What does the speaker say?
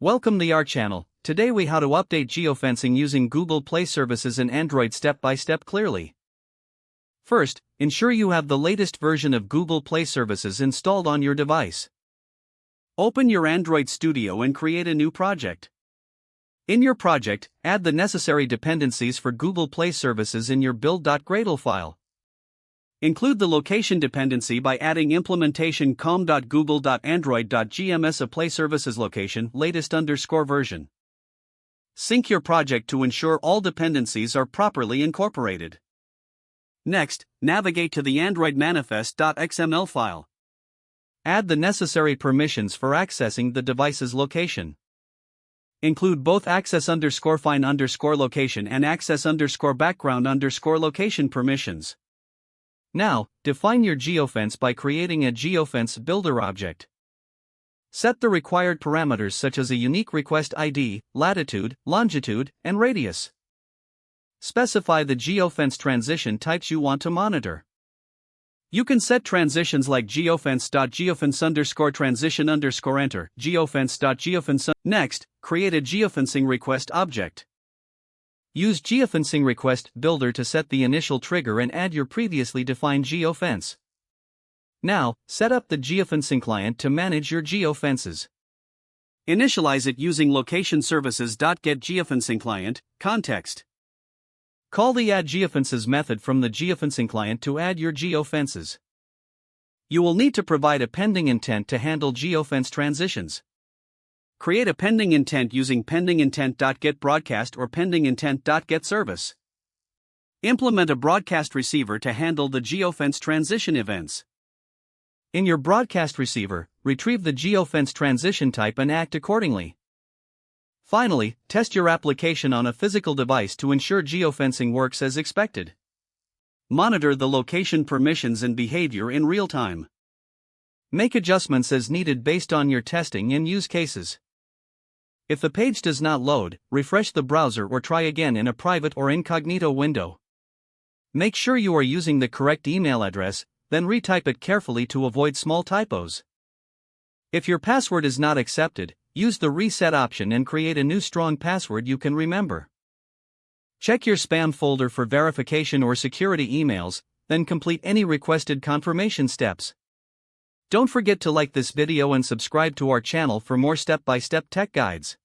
Welcome to our channel. Today we how to update geofencing using Google Play services and Android step by step clearly. First, ensure you have the latest version of Google Play services installed on your device. Open your Android Studio and create a new project. In your project, add the necessary dependencies for Google Play services in your build.gradle file. Include the location dependency by adding implementation com.google.android.gms a Play services location latest_version. Sync your project to ensure all dependencies are properly incorporated. Next, navigate to the Android manifest.xml file. Add the necessary permissions for accessing the device's location. Include both access_find_location and access_background_location permissions. Now, define your geofence by creating a geofence builder object. Set the required parameters such as a unique request ID, latitude, longitude, and radius. Specify the geofence transition types you want to monitor. You can set transitions like geofence.geofence_transition_enter, geofence.geofence. Next, create a geofencing request object. Use Geofencing Request Builder to set the initial trigger and add your previously defined geofence. Now, set up the Geofencing client to manage your geofences. Initialize it using location_services.getGeofencing client, context. Call the Add Geofences method from the Geofencing client to add your geofences. You will need to provide a pending intent to handle geofence transitions. Create a pending intent using pendingintent.getBroadcast or pendingintent.getService. Implement a broadcast receiver to handle the geofence transition events. In your broadcast receiver, retrieve the geofence transition type and act accordingly. Finally, test your application on a physical device to ensure geofencing works as expected. Monitor the location permissions and behavior in real time. Make adjustments as needed based on your testing and use cases. If the page does not load, refresh the browser or try again in a private or incognito window. Make sure you are using the correct email address, then retype it carefully to avoid small typos. If your password is not accepted, use the reset option and create a new strong password you can remember. Check your spam folder for verification or security emails, then complete any requested confirmation steps. Don't forget to like this video and subscribe to our channel for more step-by-step tech guides.